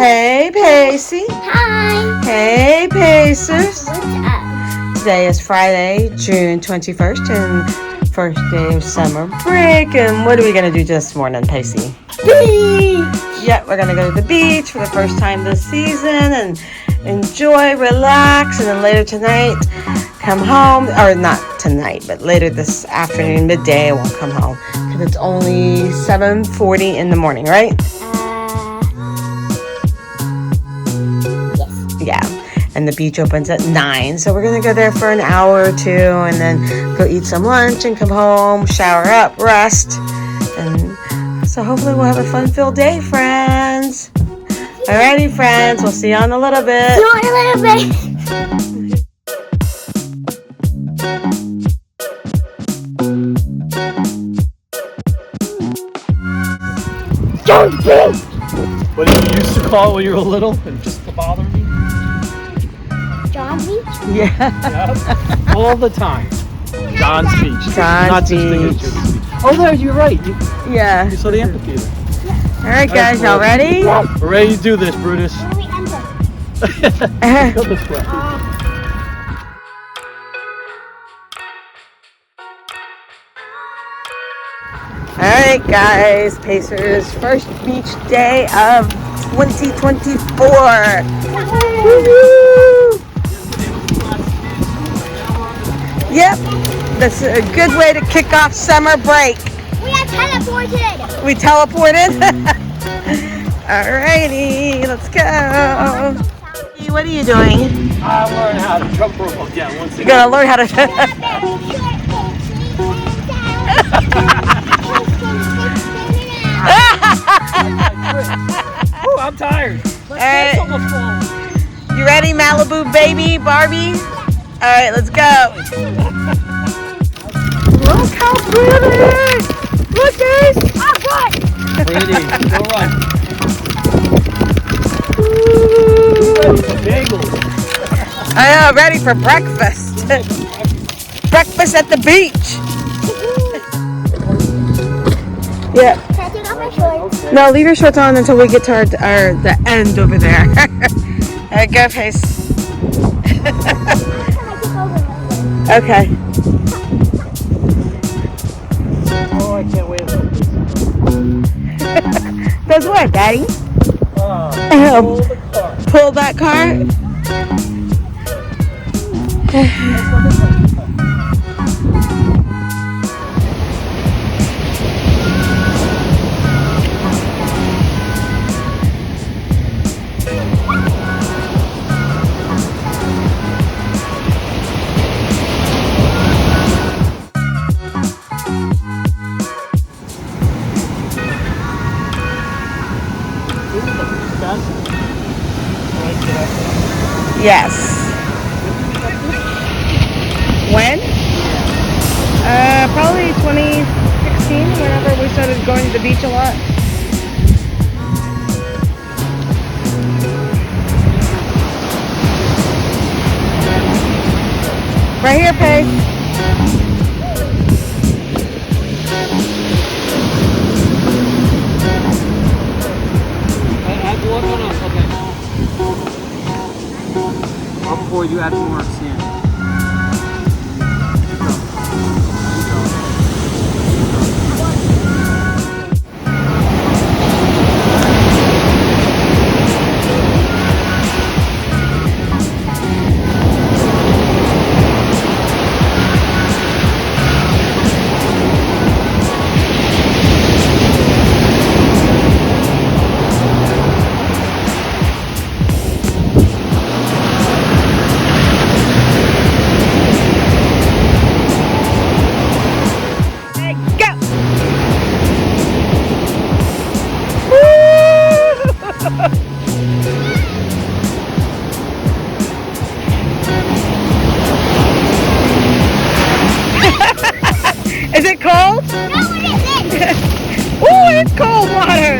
Hey, Pacie. Hi. Hey, Pacers. What's up? Today is Friday, June 21st, and first day of summer break. And what are we going to do this morning, Pacie? Beach. Yeah, we're going to go to the beach for the first time this season and enjoy, relax, and then later tonight, come home. Or not tonight, but later this afternoon, midday, I won't come home because it's only 7:40 in the morning, right? Yes. Yeah. And the beach opens at 9, so we're gonna go there for an hour or two and then go eat some lunch and come home, shower up, rest, and so hopefully we'll have a fun-filled day, friends. Alrighty, friends, we'll see you in a little bit. See you in a little bit. Don't be. What did you used to call it when you were little and just to bother me? John's Beach? Yeah. Yep. All the time. John's Beach. John's Not such a thing as Beach. John's Beach. Oh, there, you're right. Yeah. You saw the amphitheater. Alright, guys, y'all ready? We're ready to do this, Brutus. Where do we enter? Go this way. Alright, guys, Pacers' first beach day of 2024. Woo-hoo! Yep, that's a good way to kick off summer break. We got teleported. We teleported? Alrighty, let's go. What are you doing? I learned how to jump rope again once You're again. gonna learn how to... Ooh, I'm tired. Alright. Almost falling. You ready, Malibu baby, Barbie? Alright, let's go. Look how pretty! Look, guys! Oh, good. Pretty. Go run. Bagels. I know, ready for breakfast. Breakfast at the beach. Yeah. Can I take off my shorts? No, leave your shorts on until we get to the end over there. Alright, go, Pace. Can I take over? Okay. Oh, I can't wait. Does what, Daddy? Pull the car. Pull that cart. Yes. When? Probably 2016, whenever we started going to the beach a lot. Right here, Pace. Add water on us, okay. Or before you add some more sand. Is it cold? No, it isn't. Ooh, it's cold water.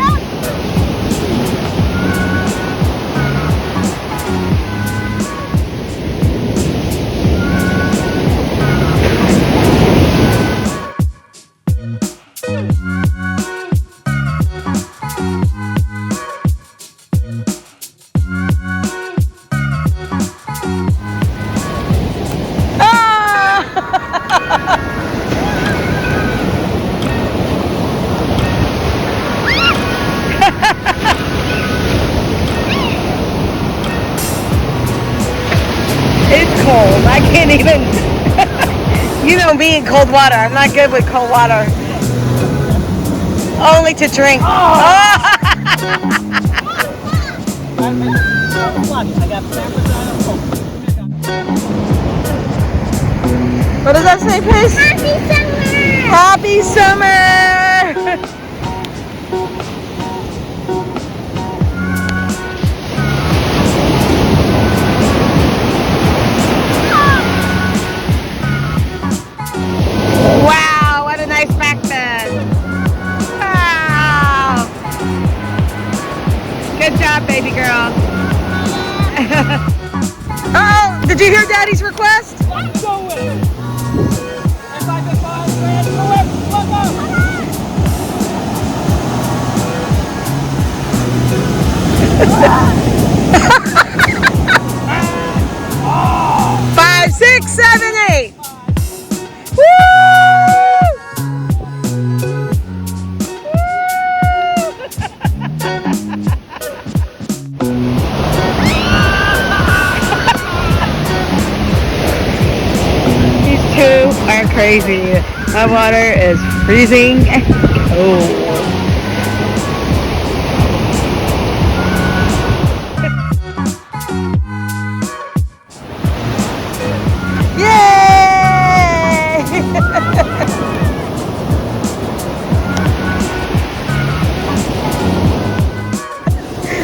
can't even. You know me in cold water. I'm not good with cold water. Only to drink. Oh. What does that say, Pace? Happy summer! Happy summer! Wow, what a nice back bend. Wow. Good job, baby girl. Oh, did you hear Daddy's request? Let's go with it. If I can find Fran, go it. Come on. 5, 6, 7, 8. Woo! These two are crazy. My water is freezing cold. Yay!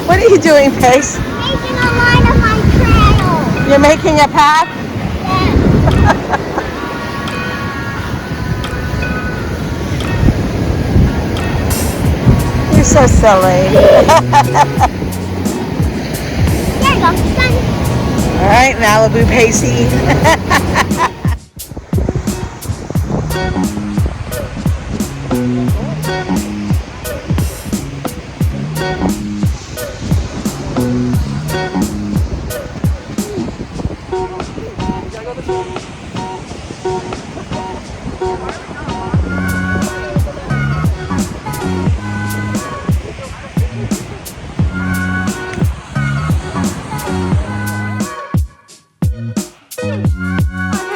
What are you doing, Pace? Making a line of my trail. You're making a path? You're so silly. There you go, done. All right, Malibu Pacie.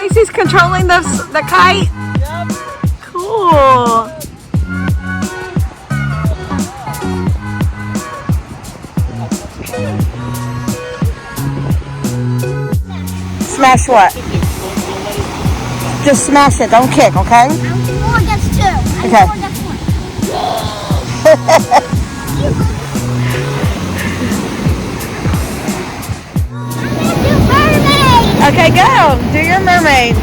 Pacie's controlling the kite. Cool. Smash what? Just smash it. Don't kick, okay? I'm 4 against 2. I'm Okay. 4 against 1. Okay, go. Do your mermaid.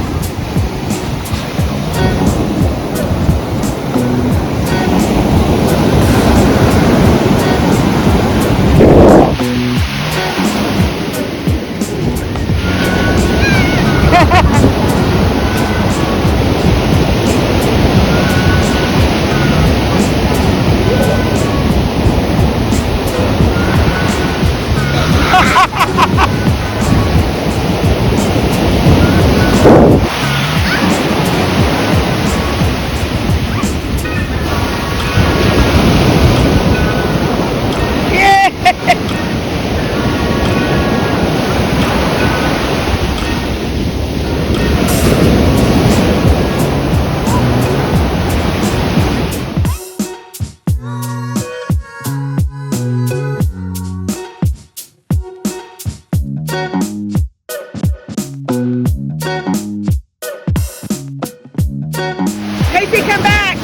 Pacie, come back.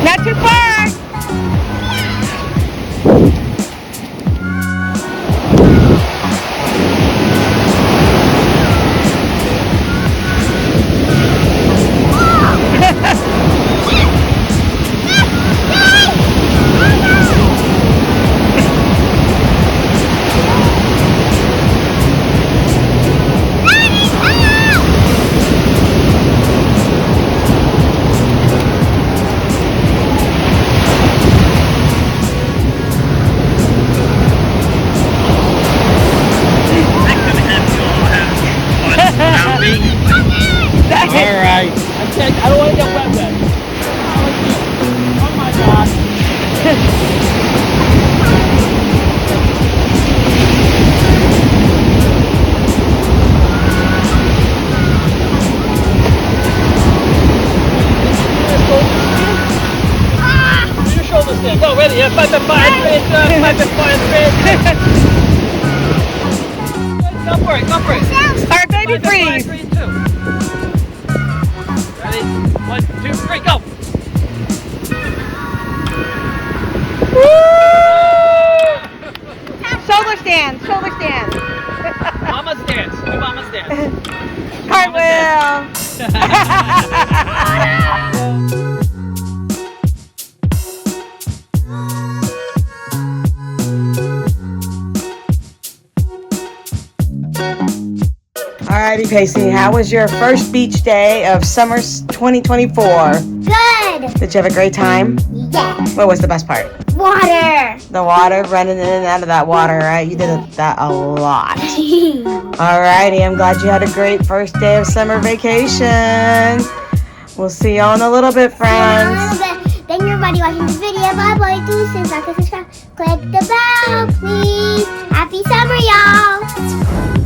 Not too far. Yeah, 5 and 5 spins, 5 and 5 spins. Go for it, go for it. All right, baby, 5 and 5, freeze. 3 and 2. Ready? 1, 2, 3, go. Shoulder stand, shoulder stand. Mama's dance. Do Mama's dance. Cartwheel. Alrighty, Pacie, how was your first beach day of summer 2024? Good. Did you have a great time? Yes. What was the best part? Water. The water, running in and out of that water, right? You did that a lot. Alrighty, I'm glad you had a great first day of summer vacation. We'll see y'all in a little bit, friends. Thank you everybody watching this video. Bye-bye. Do subscribe, click the bell, please. Happy summer, y'all.